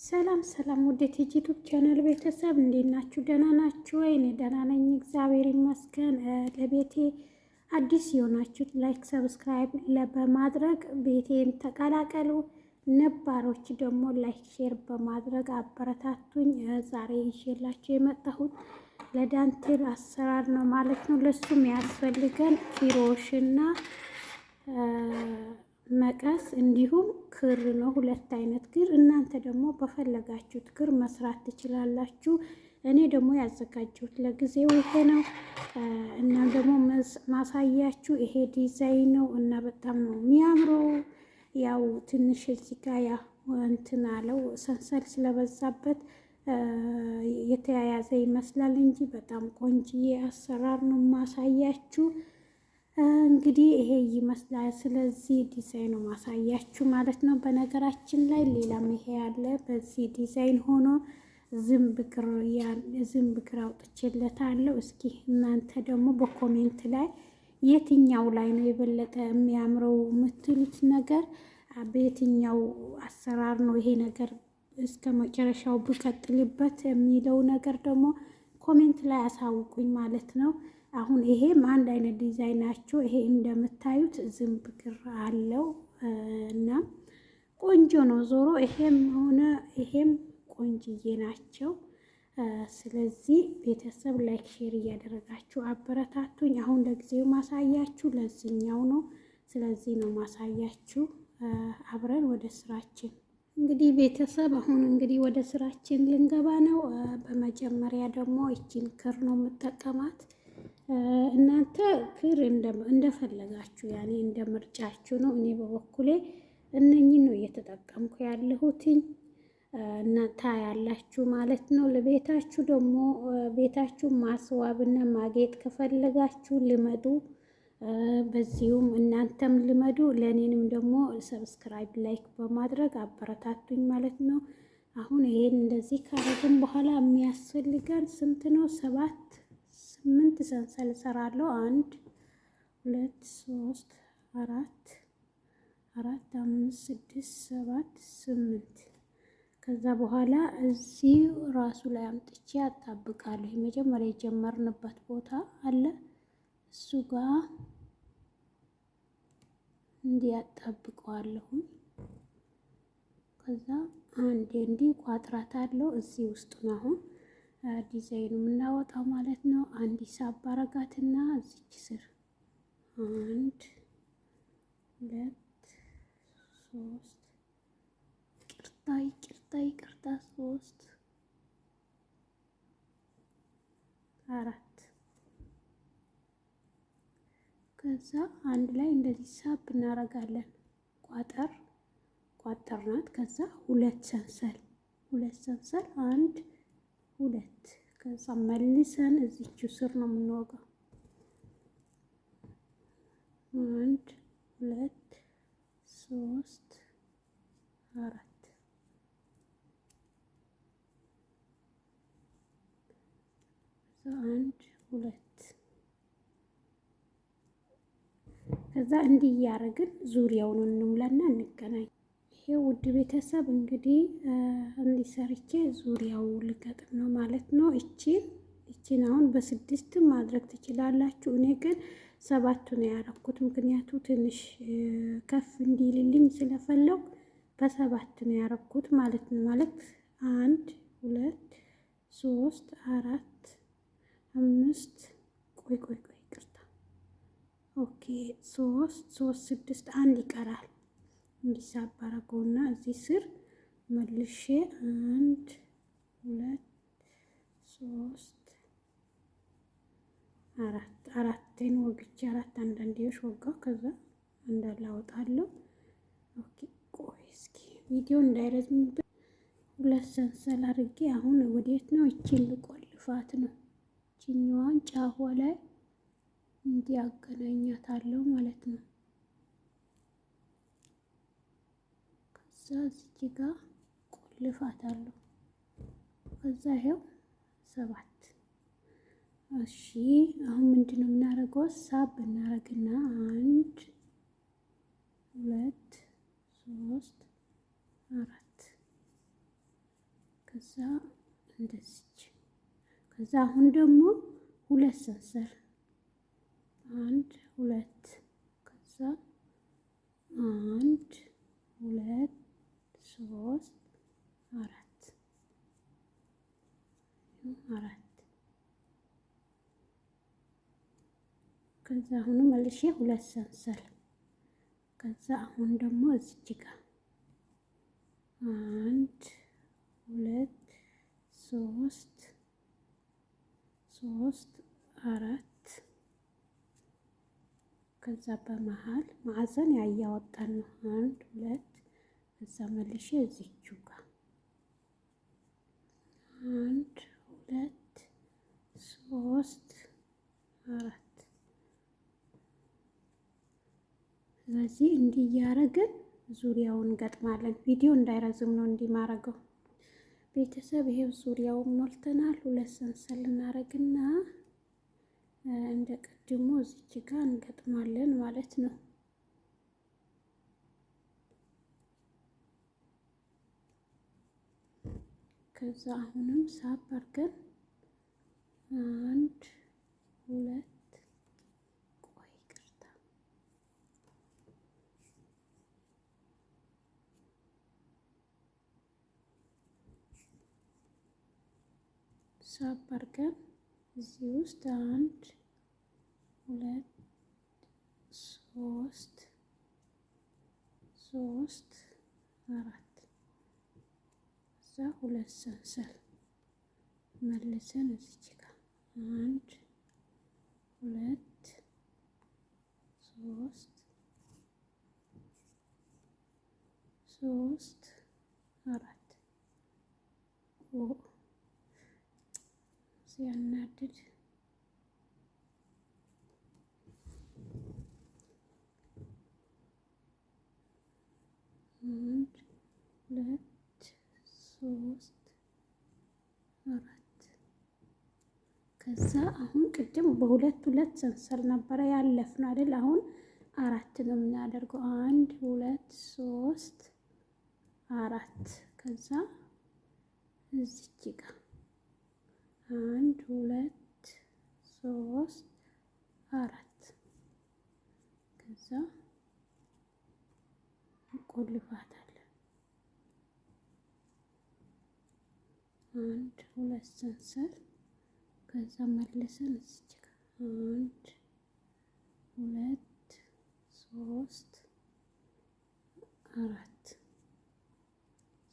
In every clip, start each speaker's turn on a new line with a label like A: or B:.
A: ሰላም ሰላም ውዴት ዩቲዩብ ቻናል ቤተሰብ እንዴት ናችሁ? ደህና ናችሁ ወይ? እኔ ደህና ነኝ፣ እግዚአብሔር ይመስገን። ለቤቴ አዲስ የሆናችሁት ላይክ፣ ሰብስክራይብ በማድረግ ቤቴን ተቀላቀሉ። ነባሮች ደግሞ ላይክ፣ ሼር በማድረግ አበረታቱኝ። ዛሬ ይዤላችሁ የመጣሁት ለዳንቴል አሰራር ነው ማለት ነው። ለሱም ያስፈልገን ኪሮሽና መቀስ እንዲሁም ክር ነው። ሁለት አይነት ክር፣ እናንተ ደግሞ በፈለጋችሁት ክር መስራት ትችላላችሁ። እኔ ደግሞ ያዘጋጀሁት ለጊዜው ይሄ ነው እና ደግሞ ማሳያችሁ ይሄ ዲዛይን ነው እና በጣም ነው የሚያምረው። ያው ትንሽ እዚህ ጋር ያ እንትን አለው ሰንሰል ስለበዛበት የተያያዘ ይመስላል እንጂ በጣም ቆንጅዬ አሰራር ነው ማሳያችሁ። እንግዲህ ይሄ ይመስላል። ስለዚህ ዲዛይኑ ማሳያችሁ ማለት ነው። በነገራችን ላይ ሌላም ይሄ ያለ በዚህ ዲዛይን ሆኖ ዝንብ ግር አውጥቼለታለሁ። እስኪ እናንተ ደግሞ በኮሜንት ላይ የትኛው ላይ ነው የበለጠ የሚያምረው የምትሉት ነገር፣ በየትኛው አሰራር ነው ይሄ ነገር እስከ መጨረሻው ብቀጥልበት የሚለው ነገር ደግሞ ኮሜንት ላይ አሳውቁኝ ማለት ነው። አሁን ይሄም አንድ አይነት ዲዛይን ናቸው። ይሄ እንደምታዩት ዝንብ ግር አለው እና ቆንጆ ነው። ዞሮ ይሄም ሆነ ይሄም ቆንጅዬ ናቸው። ስለዚህ ቤተሰብ ላይክ ሼር እያደረጋችሁ አበረታቱኝ። አሁን ለጊዜው ማሳያችሁ ለዚህኛው ነው። ስለዚህ ነው ማሳያችሁ። አብረን ወደ ስራችን እንግዲህ ቤተሰብ አሁን እንግዲህ ወደ ስራችን ልንገባ ነው። በመጀመሪያ ደግሞ ይቺን ክር ነው የምጠቀማት። እናንተ ክር እንደፈለጋችሁ ያኔ እንደ ምርጫችሁ ነው። እኔ በበኩሌ እነኚህን ነው እየተጠቀምኩ ያለሁትኝ። እናንተ ያላችሁ ማለት ነው። ለቤታችሁ ደግሞ ቤታችሁ ማስዋብና ማጌጥ ከፈለጋችሁ ልመዱ። በዚሁም እናንተም ልመዱ። ለእኔንም ደግሞ ሰብስክራይብ ላይክ በማድረግ አበረታቱኝ ማለት ነው። አሁን ይሄን እንደዚህ ካረግን በኋላ የሚያስፈልገን ስንት ነው? 8 ሰንሰል እሰራለሁ። 1 2 3 4 5 6 7 8 ከዛ በኋላ እዚህ ራሱ ላይ አምጥቼ አጣብቃለሁ። የመጀመሪያ የጀመርንበት ቦታ አለ፣ እሱ ጋር እንዲህ አጣብቀዋለሁ። ከዛ አንዴ እንዲህ ቋጥራታለሁ። እዚህ ውስጥ ነው አሁን ዲዛይኑ የምናወጣው ማለት ነው። አንድ ሳብ አረጋትና እዚች ስር 1 2 3 ይቅርታ 3 4 ከዛ አንድ ላይ እንደዚህ ሳብ እናረጋለን። ቋጠርናት። ከዛ ሁለት ሰንሰል 1 2 ከዛ መልሰን እዚቹ ስር ነው የምንወጋው። 1 2 3 4 1 2 ከዛ እንዲህ እያደረግን ዙሪያውን እንሙላና እንገናኝ። ይሄ ውድ ቤተሰብ እንግዲህ እንዲሰርቼ ዙሪያው ልገጥም ነው ማለት ነው። እቺን አሁን በ6 ማድረግ ትችላላችሁ። እኔ ግን 7 ነው ያደረኩት፣ ምክንያቱ ትንሽ ከፍ እንዲልልኝ ስለፈለኩ በ7 ነው ያደረኩት ማለት ነው። ማለት 1 2 3 4 5 ቆይ ይቅርታ። ኦኬ 3 6 1 ይቀራል። እንዲሳባረገውና እዚህ ስር መልሼ 1 2 3 4 ወግቼ 4 አንዳንዴዎች ወጋው። ከዛ እንዳለ አወጣለሁ። ኦኬ ቆይ እስኪ ቪዲዮ እንዳይረዝምብን 2 ሰንሰል አድርጌ አሁን ወዴት ነው? እቺን ልቆልፋት ነው። እቺኛዋን ጫፏ ላይ እንዲያገናኛታለሁ ማለት ነው። ከዛ እዚህ ጋር ቆልፋታለሁ። ከዛ ይሄው 7። እሺ አሁን ምንድነው የምናደርገው? ሳብ እናደርግና 1 2 3 4 ከዛ እንደዚች። ከዛ አሁን ደግሞ ሁለት ሰንሰል አንድ ሁለት ከዛ አንድ ሁለት ሶስት አራት ከዛ አሁን መልሼ ሁለት ሰንሰል ከዛ አሁን ደግሞ እዚች ጋር አንድ ሁለት ሶስት አራት ከዛ በመሃል ማዕዘን ያያወጣን ነው። አንድ ሁለት ከዛ መልሼ እዚቹ ጋር አንድ ሁለት ሶስት አራት። ስለዚህ እንዲህ እያደረግን ዙሪያውን እንገጥማለን። ቪዲዮ እንዳይረዝም ነው እንዲህ ማረገው። ቤተሰብ ይሄው ዙሪያውን ሞልተናል። ሁለት ሰንሰል እናረግና እንደ ቀድሞ እዚች ጋር እንገጥማለን ማለት ነው። ከዛ አሁንም ሳብ አድርገን አንድ ሁለት ሳብ አድርገን እዚህ ውስጥ አንድ ሁለት ሶስት አራት እዛ ሁለት ሰንሰል መልሰን እዚች ጋር አንድ ሁለት ሶስት አራት ሲያናድድ አንድ ሁለት ሶስት አራት ከዛ አሁን ቅድም በሁለት ሰንሰል ነበረ ያለፍነው አይደል? አሁን አራት ነው የምናደርገው። አንድ ሁለት ሶስት አራት ከዛ እዚች ጋር አንድ ሁለት ሶስት አራት ከዛ እንቆልፋታለን። አንድ ሁለት ሰንሰል ከዛ መልሰን እዚች ጋር አንድ ሁለት ሶስት አራት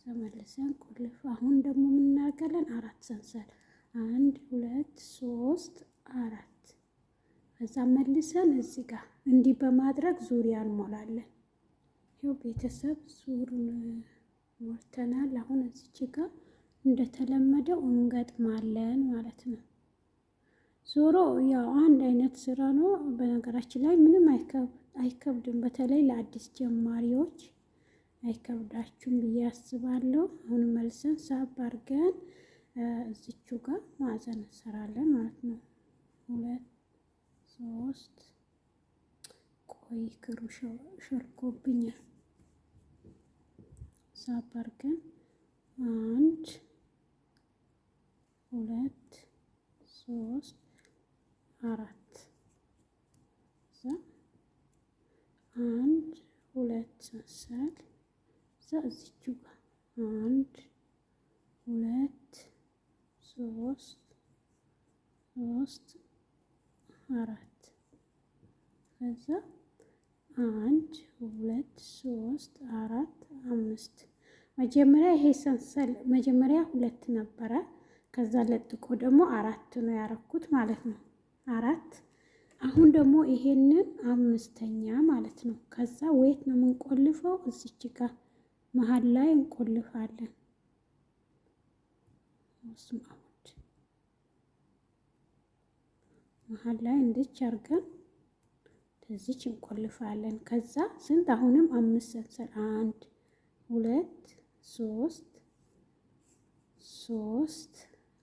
A: ተመልሰን ቁልፍ። አሁን ደግሞ የምናገለን አራት ሰንሰል አንድ ሁለት ሶስት አራት ከዛ መልሰን እዚህ ጋር እንዲህ በማድረግ ዙሪያ እንሞላለን። ይኸው ቤተሰብ ዙሩን ሞልተናል። አሁን እዚች ጋር እንደተለመደው እንገጥማለን ማለት ነው። ዞሮ ያው አንድ አይነት ስራ ነው። በነገራችን ላይ ምንም አይከብድም። በተለይ ለአዲስ ጀማሪዎች አይከብዳችሁም ብዬ አስባለሁ። አሁን መልሰን ሳብ አድርገን እዚቹ ጋር ማዕዘን እንሰራለን ማለት ነው። ሁለት ሶስት ቆይ ክሩ ሸርኮብኛል። ሳብ አድርገን አንድ ሁለት ሶስት አራት እዛ አንድ ሁለት ሰንሰል እዛ እዚቹ ጋር አንድ ሁለት ሶስት አራት ከዛ አንድ ሁለት ሶስት አራት አምስት። መጀመሪያ ይሄ ሰንሰል መጀመሪያ ሁለት ነበረ። ከዛ ለጥቆ ደግሞ አራት ነው ያረኩት ማለት ነው። አራት አሁን ደግሞ ይሄንን አምስተኛ ማለት ነው። ከዛ ወይት ነው የምንቆልፈው? እዚች ጋር መሀል ላይ እንቆልፋለን። መሀል ላይ እንድች አርገን እዚች እንቆልፋለን። ከዛ ስንት አሁንም አምስት ሰንሰል አንድ ሁለት ሶስት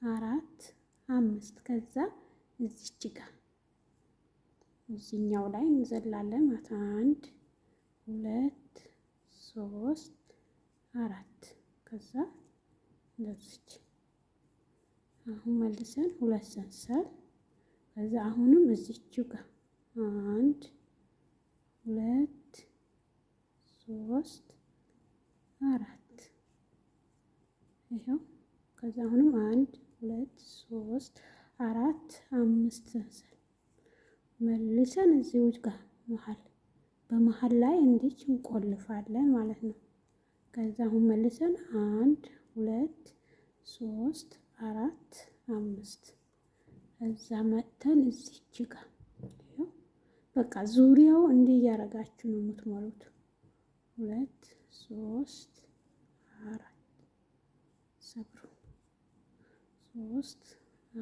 A: አራት አምስት ከዛ እዚች ጋር እዚህኛው ላይ እንዘላለን ማለት አንድ ሁለት ሶስት አራት ከዛ እንደዚች። አሁን መልሰን 2 ሰንሰል ከዛ አሁንም እዚች ጋር 1 2 3 4 ይሄው። ከዛ አሁንም 1 2 3 4 5 ሰንሰል መልሰን እዚሁ ጋር በመሃል ላይ እንዲች እንቆልፋለን ማለት ነው። ከዛ አሁን መልሰን 1 2 3 4 5 እዛ መተን እዚች ጋር በቃ ዙሪያው እንዲህ እያደረጋችሁ ነው የምትሞሉት። 2 3 4 ሰብሩ 3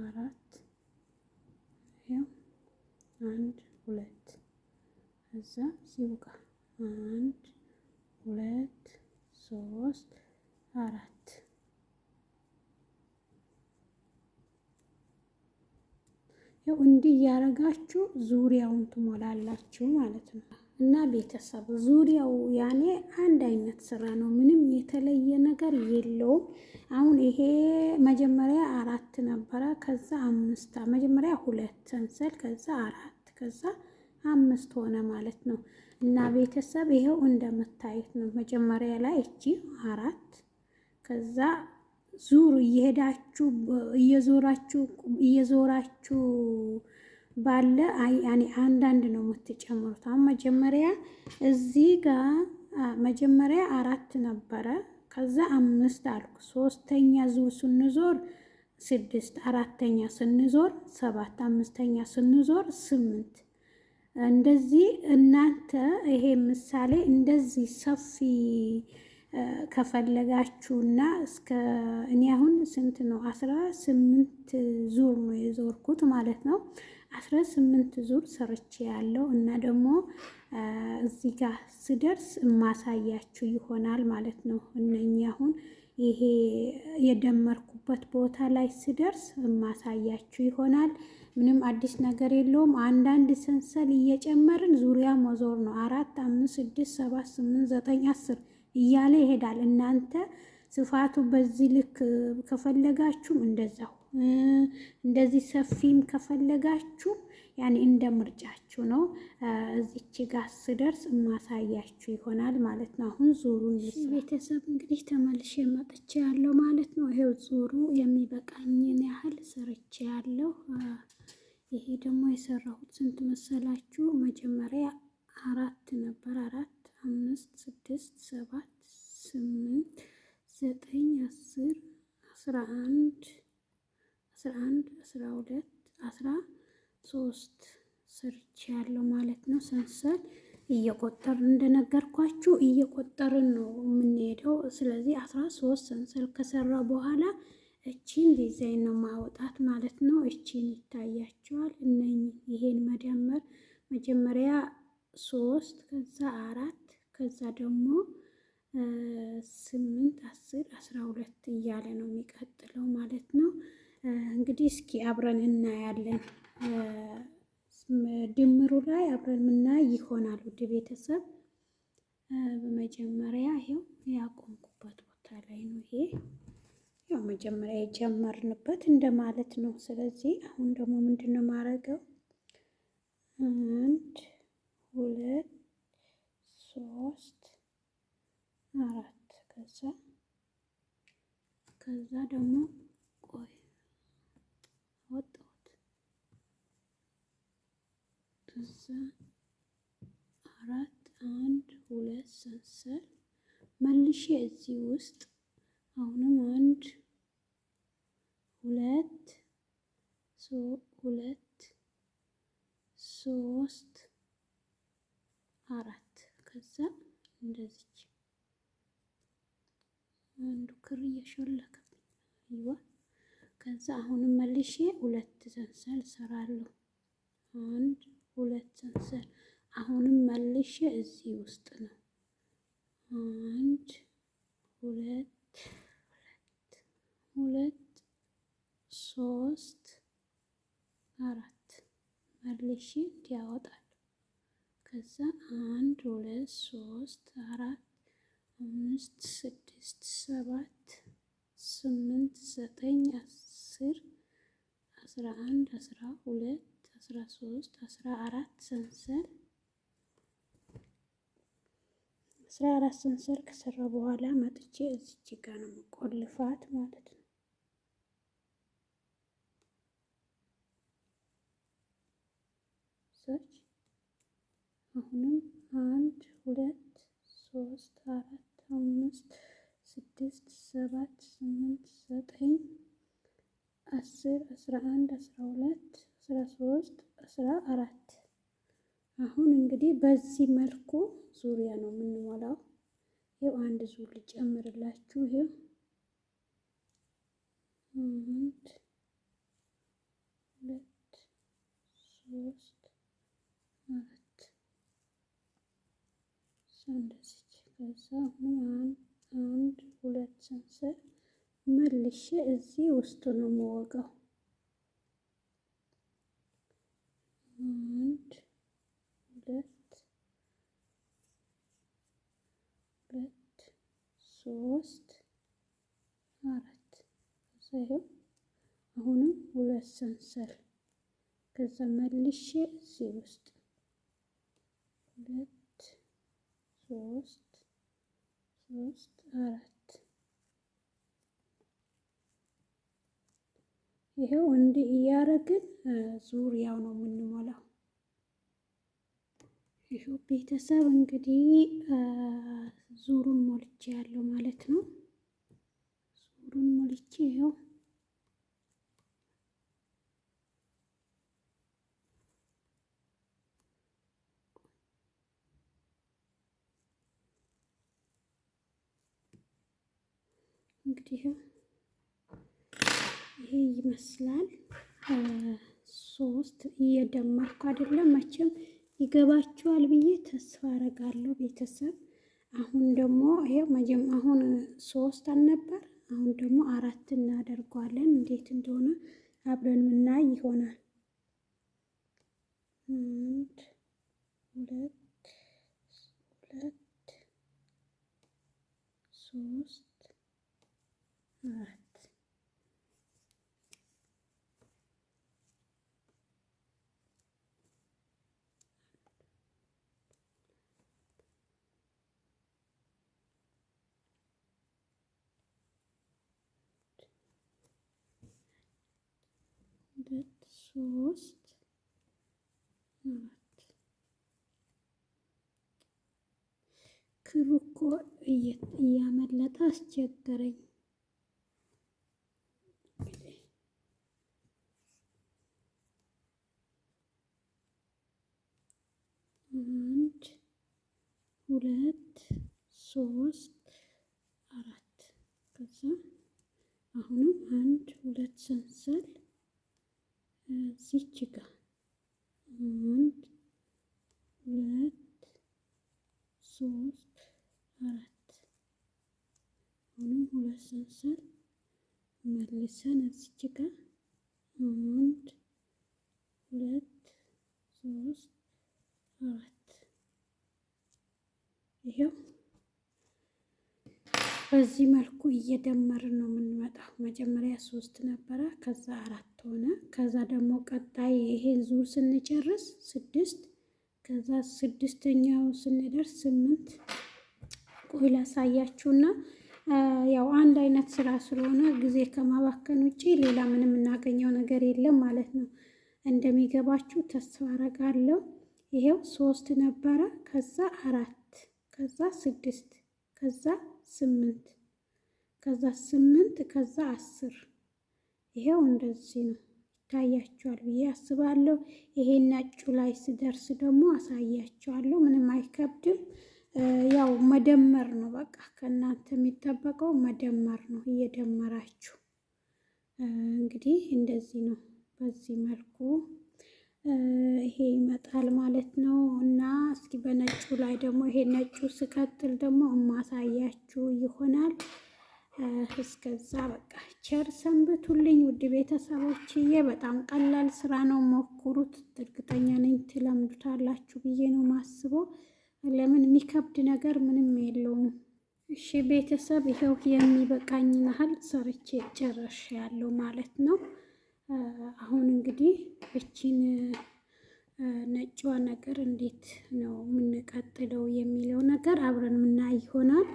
A: 4 ይኸው 1 2 እዛ እዚሁ ጋር 1 2 3 4 ያው እንዲህ እያደረጋችሁ ዙሪያውን ትሞላላችሁ ማለት ነው። እና ቤተሰብ ዙሪያው ያኔ አንድ አይነት ስራ ነው፣ ምንም የተለየ ነገር የለውም። አሁን ይሄ መጀመሪያ 4 ነበረ፣ ከዛ 5 መጀመሪያ 2 ሰንሰል ከዛ 4 ከዛ 5 ሆነ ማለት ነው። እና ቤተሰብ ይሄው እንደምታዩት ነው። መጀመሪያ ላይ እቺ 4 ከዛ ዙር እየሄዳችሁ እየዞራችሁ ባለ ያኔ አንዳንድ ነው የምትጨምሩት። አሁን መጀመሪያ እዚህ ጋር መጀመሪያ 4 ነበረ፣ ከዛ 5 አልኩ። 3ኛ ዙር ስንዞር 6፣ 4ኛ ስንዞር 7፣ 5ኛ ስንዞር 8። እንደዚህ እናንተ ይሄ ምሳሌ እንደዚህ ሰፊ ከፈለጋችሁና እስከ እኔ አሁን ስንት ነው 18 ዙር ነው የዞርኩት ማለት ነው። 18 ዙር ሰርቼ ያለው እና ደግሞ እዚህ ጋር ስደርስ ማሳያችሁ ይሆናል ማለት ነው። እነኚህ አሁን ይሄ የደመርኩበት ቦታ ላይ ስደርስ ማሳያችሁ ይሆናል። ምንም አዲስ ነገር የለውም። አንዳንድ ሰንሰል እየጨመርን ዙሪያ መዞር ነው። 4 5 6 7 8 9 10 እያለ ይሄዳል። እናንተ ስፋቱ በዚህ ልክ ከፈለጋችሁም እንደዛው፣ እንደዚህ ሰፊም ከፈለጋችሁ ያኔ እንደ ምርጫችሁ ነው። እዚች ጋር ስደርስ ማሳያችሁ ይሆናል ማለት ነው። አሁን ዙሩን ቤተሰብ እንግዲህ ተመልሼ መጥቼ ያለው ማለት ነው። ይሄው ዙሩ የሚበቃኝን ያህል ሰርቼ ያለው። ይሄ ደግሞ የሰራሁት ስንት መሰላችሁ? መጀመሪያ 4 ነበር። 4 5 6 7 8 9 10 11 12 13 ሰርቼ ያለው ማለት ነው። ሰንሰል እየቆጠርን እንደነገርኳችሁ እየቆጠርን ነው የምንሄደው። ስለዚህ 13 ሰንሰል ከሰራ በኋላ እቺን ዲዛይን ነው ማውጣት ማለት ነው። እቺን ይታያቸዋል። ይሄን መደመር መጀመሪያ 3 ከዛ 4 ከዛ ደግሞ 8 10 12 እያለ ነው የሚቀጥለው ማለት ነው። እንግዲህ እስኪ አብረን እናያለን። ድምሩ ላይ አብረን ምናይ ይሆናል። ውድ ቤተሰብ በመጀመሪያ ይሄው ያቆምኩበት ቦታ ላይ ነው። ይሄ ያው መጀመሪያ የጀመርንበት እንደማለት ነው። ስለዚህ አሁን ደግሞ ምንድነው ማረገው? 1 2 3 4 ከዛ ደግሞ ቆይ ወጣሁት ከዛ 4 1 2 ሰንሰል መልሼ እዚህ ውስጥ አሁንም 1 2 3 4 ከዛ እንደዚህ አንዱ ክር እየሾለከብኝ ይዋ። ከዛ አሁንም መልሼ 2 ሰንሰል ሰራለሁ። 1 2 ሰንሰል አሁንም መልሼ እዚህ ውስጥ ነው 1 2 3 4 መልሼ እንዲያወጣል። ከዛ 1 2 3 4 5 6 7 8 9 10 11 12 13 14 ሰንሰል 14 ሰንሰል ከሰራ በኋላ መጥቼ እዚች ጋር ነው የምቆልፋት ማለት ነው። ሰች አሁንም 1 2 3 4 5 6 7 8 9 10 11 12 13 14 አሁን እንግዲህ በዚህ መልኩ ዙሪያ ነው የምንሞላው። ይኸው አንድ ዙር ልጨምርላችሁ። ይኸው 1 2 3 4 እንደዚህ። ከዛ አሁን 1 2 ሰንሰል መልሼ እዚህ ውስጡ ነው የምወጋው። 1 2 3 4 ከዛ ይኸው አሁንም 2 ሰንሰል ከዛ መልሼ እዚህ ውስጥ 2 3 4 ይኸው እንዲህ እያደረግን ዙሪያው ነው የምንሞላው። ይኸው ቤተሰብ እንግዲህ ዙሩን ሞልቼ ያለው ማለት ነው። ዙሩን ሞልቼ ይኸው እንግዲህ ይሄ ይመስላል። 3 እየደመርኩ አይደለም መቼም ይገባችኋል ብዬ ተስፋ አረጋለሁ ቤተሰብ። አሁን ደግሞ ይሄው አሁን 3 አልነበር፣ አሁን ደግሞ 4 እናደርገዋለን። እንዴት እንደሆነ አብረን ምናይ ይሆናል። 1 2 3 4 3 4 ክሩ እኮ እያመለጠ አስቸገረኝ። 1 2 3 4 ከዛ አሁንም 1 2 ሰንሰል እዚች ጋር 1 2 3 4 አሁንም 2 ሰንሰል መልሰን እዚች ጋር 1 2 3 4 ይሄው በዚህ መልኩ እየደመርን ነው የምንመጣው። መጀመሪያ 3 ነበረ፣ ከዛ 4 ሆነ። ከዛ ደግሞ ቀጣይ ይሄን ዙር ስንጨርስ 6፣ ከዛ 6ኛው ስንደርስ 8። ቆይ ላሳያችሁና ያው አንድ አይነት ስራ ስለሆነ ጊዜ ከማባከን ውጪ ሌላ ምንም የምናገኘው ነገር የለም ማለት ነው። እንደሚገባችሁ ተስፋ አረጋለሁ። ይሄው 3 ነበረ፣ ከዛ 4፣ ከዛ 6፣ ከዛ 8፣ ከዛ 8፣ ከዛ 10። ይሄው እንደዚህ ነው። ይታያችኋል ብዬ አስባለሁ። ይሄ ነጩ ላይ ስደርስ ደግሞ አሳያችኋለሁ። ምንም አይከብድም። ያው መደመር ነው በቃ ከእናንተ የሚጠበቀው መደመር ነው። እየደመራችሁ እንግዲህ እንደዚህ ነው። በዚህ መልኩ ይሄ ይመጣል ማለት ነው። እና እስኪ በነጩ ላይ ደግሞ ይሄ ነጩ ስቀጥል ደግሞ እማሳያችሁ ይሆናል። እስከዛ በቃ ቸር ሰንብቱልኝ ውድ ቤተሰቦችዬ። በጣም ቀላል ስራ ነው፣ ሞክሩት። እርግጠኛ ነኝ ትለምዱታላችሁ ብዬ ነው ማስበው። ለምን የሚከብድ ነገር ምንም የለውም። እሺ ቤተሰብ ይኸው የሚበቃኝ ያህል ሰርቼ ጨርሻለሁ ማለት ነው። አሁን እንግዲህ እቺን ነጭዋ ነገር እንዴት ነው የምንቀጥለው የሚለው ነገር አብረን ምናይ ይሆናል።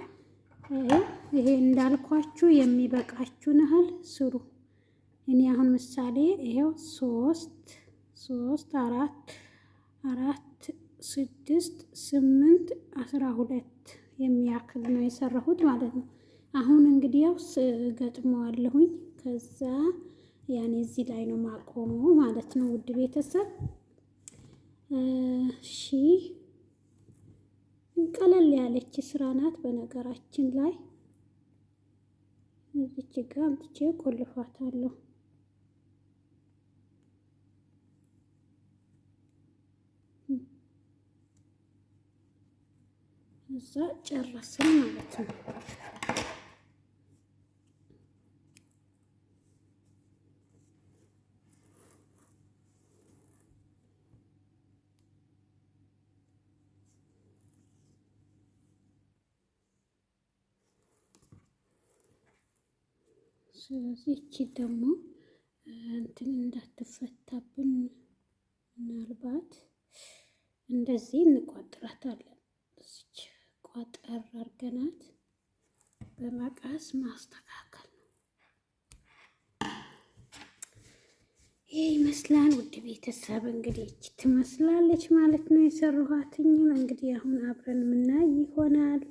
A: ይሄ እንዳልኳችሁ የሚበቃችሁን ያህል ስሩ። እኔ አሁን ምሳሌ ይሄው ሶስት አራት 6 8 12 የሚያክል ነው የሰራሁት ማለት ነው። አሁን እንግዲህ ያው ገጥመዋለሁኝ ከዛ ያኔ እዚህ ላይ ነው ማቆመው ማለት ነው። ውድ ቤተሰብ እሺ ቀለል ያለች ስራ ናት። በነገራችን ላይ እዚች ጋር አምጥቼ ቆልፋታለሁ። እዛ ጨረስን ማለት ነው። ስለዚህ እቺ ደግሞ እንትን እንዳትፈታብን ምናልባት እንደዚህ እንቋጥራታለን። እዚች ቋጠር አድርገናት በመቀስ ማስተካከል ነው። ይሄ ይመስላል ውድ ቤተሰብ እንግዲህ እቺ ትመስላለች ማለት ነው የሰራኋትኝ። እንግዲህ አሁን አብረን ምናይ ይሆናል።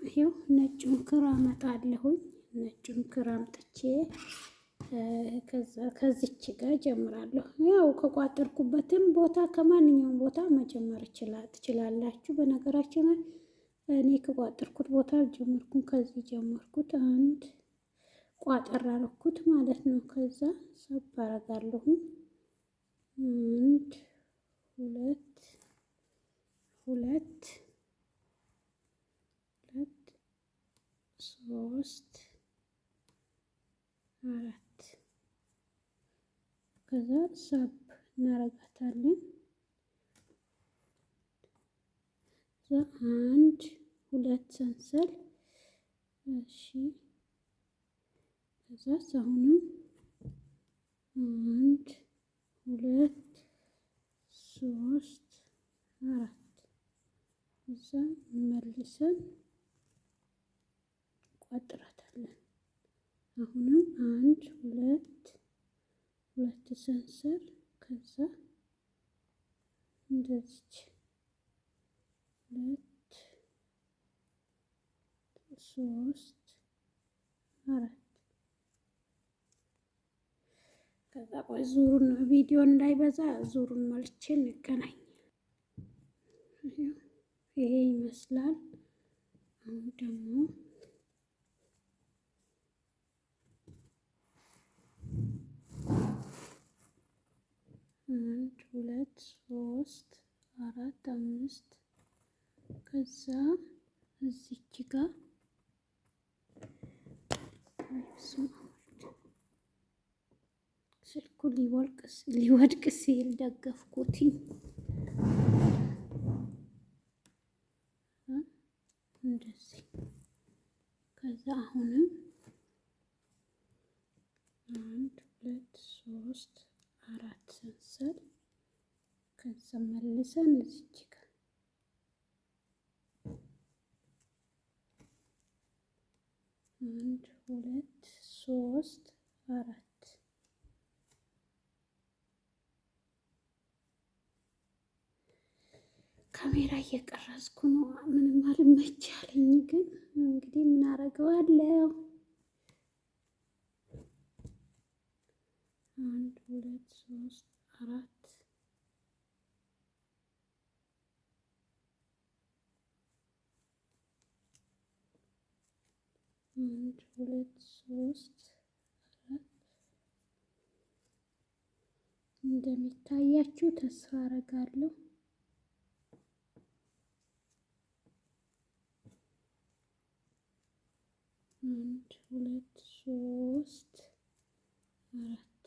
A: ይሄው ነጩን ክር አመጣለሁኝ። ነጩን ክር አምጥቼ ከዛ ከዚች ጋር ጀምራለሁ። ያው ከቋጠርኩበትም ቦታ ከማንኛውም ቦታ መጀመር ትችላላችሁ። በነገራችን ላይ እኔ ከቋጠርኩት ቦታ አልጀመርኩም። ከዚህ ጀመርኩት። አንድ ቋጠር አደረኩት ማለት ነው። ከዛ ሰብ አደርጋለሁ። አንድ ሁለት ሶስት አራት ከዛ ሳብ እናረጋታለን። አንድ ሁለት ሰንሰል እሺ። ከዛ አሁንም አንድ ሁለት ሶስት አራት እዛ መልሰን ቋጥራታለን። አሁንም አንድ ሁለት ሰንሰል ከዛ እንደዚህ ሁለት ሶስት አራት ከዛ ቆይ ዙሩን ቪዲዮ እንዳይበዛ ዙሩን መልቼ እንገናኝ። ይሄ ይመስላል። አሁን ደግሞ አንድ ሁለት ሶስት አራት አምስት ከዛ እዚች ጋር ስልኩ ሊወድቅ ሲል ደገፍኩት። እንደዚህ ከዛ አሁንም አንድ ሁለት ሶስት አራት ሰንሰል ከዛ መልሰን እዚች ጋር አንድ ሁለት ሶስት አራት ካሜራ እየቀረጽኩ ነው። ምንም አልመች አለኝ። ግን እንግዲህ ምን አደርገዋለሁ። አንድ ሁለት ሶስት አራት አንድ ሁለት ሶስት አራት እንደሚታያችሁ ተስፋ አደርጋለሁ። አንድ ሁለት ሶስት አራት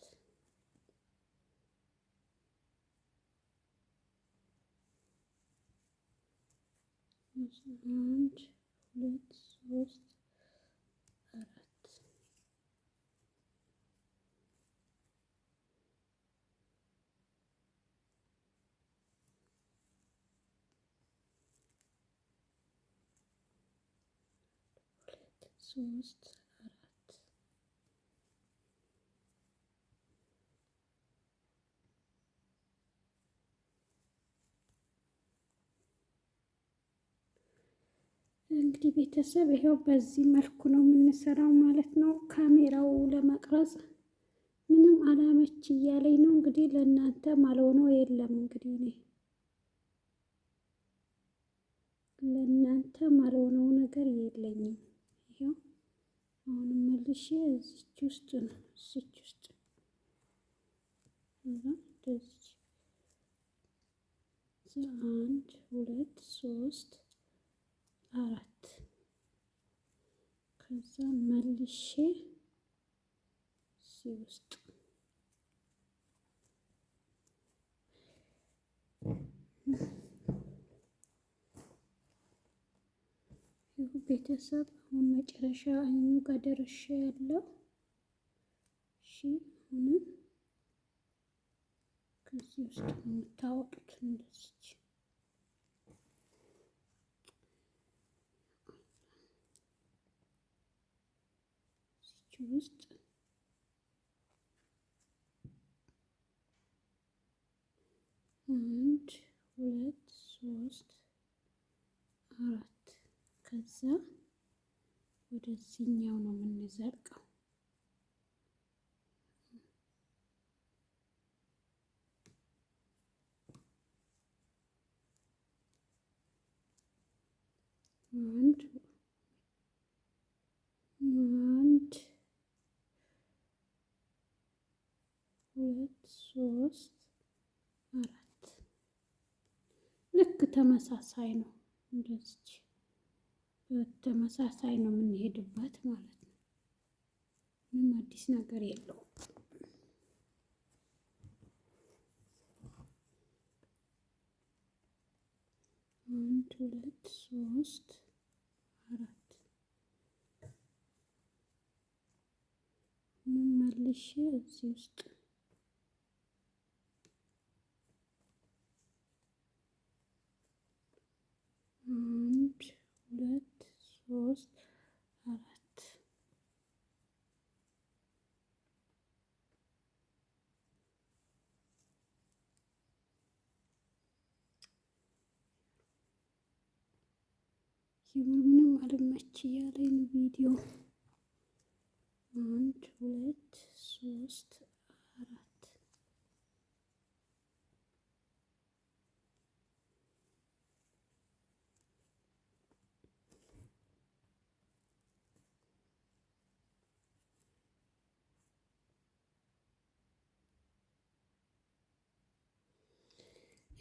A: አንድ ሁለት ሶስት አራት ሶስት አራት እንግዲህ ቤተሰብ ይሄው በዚህ መልኩ ነው የምንሰራው ማለት ነው። ካሜራው ለመቅረጽ ምንም አላመች እያለኝ ነው እንግዲህ ለእናንተ ማልሆነው የለም እንግዲህ እኔ ለእናንተ ማልሆነው ነገር የለኝም። ይሄው አሁንም መልሼ እዚች ውስጥ ነው እዚች ውስጥ እንደዚህ አንድ ሁለት ሶስት አራት ከዛ መልሼ እዚህ ውስጥ ቤተሰብ አሁን መጨረሻ አይኑ ጋር ደርሼ ያለው እሺ። አሁንም ከዚህ ውስጥ ነው የምታወጡት እንደዚህ ውስጥ አንድ ሁለት ሶስት አራት ከዛ ወደዚህኛው ነው የምንዘልቀው። አንድ ሁለት ሶስት አራት ልክ ተመሳሳይ ነው። እንደዚህ በተመሳሳይ ነው የምንሄድበት ማለት ነው። ምንም አዲስ ነገር የለውም። አንድ ሁለት ሶስት አራት መልሼ እዚህ ውስጥ አንድ ሁለት ሶስት አራት ምንም አልመች እያለኝ ቪዲዮ አንድ ሁለት ሶስት አራት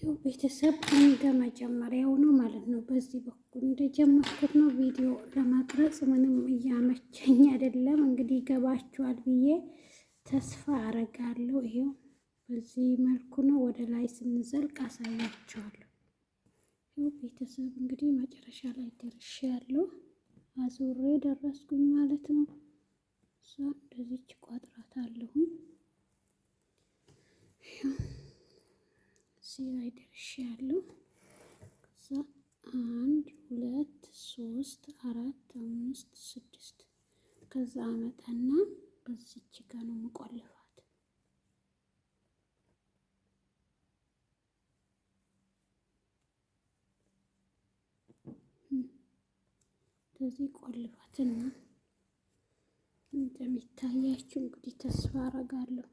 A: ያው ቤተሰብ እንደ መጀመሪያው ነው ማለት ነው። በዚህ በኩል እንደጀመርኩት ነው ቪዲዮ ለመቅረጽ ምንም እያመቸኝ አይደለም። እንግዲህ ይገባችኋል ብዬ ተስፋ አረጋለሁ። ይሄው በዚህ መልኩ ነው። ወደ ላይ ስንዘልቅ አሳያችኋለሁ። ይኸው ቤተሰብ እንግዲህ መጨረሻ ላይ ደርሻለሁ። አዙሬ ደረስኩኝ ማለት ነው። እሷ እንደዚች ቋጥራታለሁኝ። እዚህ ላይ ደርሻለሁ። ከዛ አንድ ሁለት ሶስት አራት አምስት ስድስት ከዛ አመጣና በዚች ጋር ነው የምቆልፋት። እንደዚህ ቆልፋትና እንደሚታያችሁ እንግዲህ ተስፋ አረጋለሁ።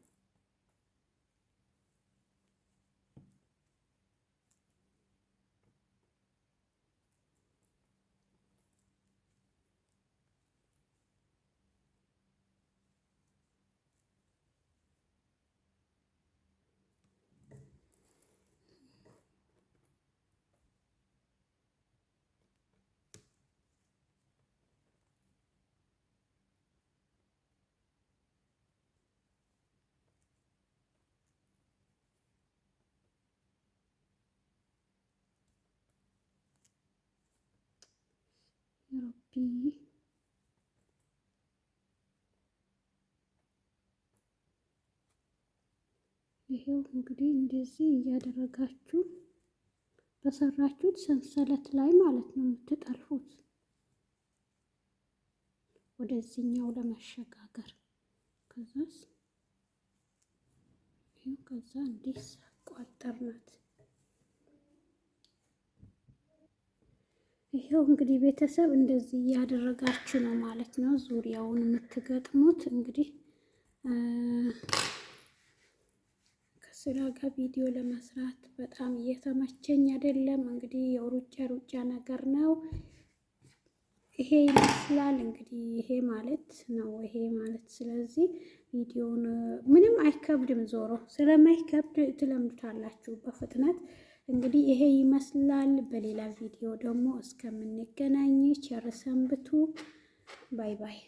A: ረቢ። ይሄው እንግዲህ እንደዚህ እያደረጋችሁ በሰራችሁት ሰንሰለት ላይ ማለት ነው የምትጠልፉት ወደዚህኛው ለመሸጋገር። ከዛስ ይሄው ከዛ እንዲህ ቋጠርናት። ይሄው እንግዲህ ቤተሰብ እንደዚህ እያደረጋችሁ ነው ማለት ነው ዙሪያውን የምትገጥሙት። እንግዲህ ከስራ ጋር ቪዲዮ ለመስራት በጣም እየተመቸኝ አይደለም። እንግዲህ የሩጫ ሩጫ ነገር ነው። ይሄ ይመስላል እንግዲህ ይሄ ማለት ነው ይሄ ማለት። ስለዚህ ቪዲዮውን ምንም አይከብድም፣ ዞሮ ስለማይከብድ ትለምዱታላችሁ በፍጥነት። እንግዲህ ይሄ ይመስላል። በሌላ ቪዲዮ ደግሞ እስከምንገናኝ ቸር ሰንብቱ። ባይ ባይ።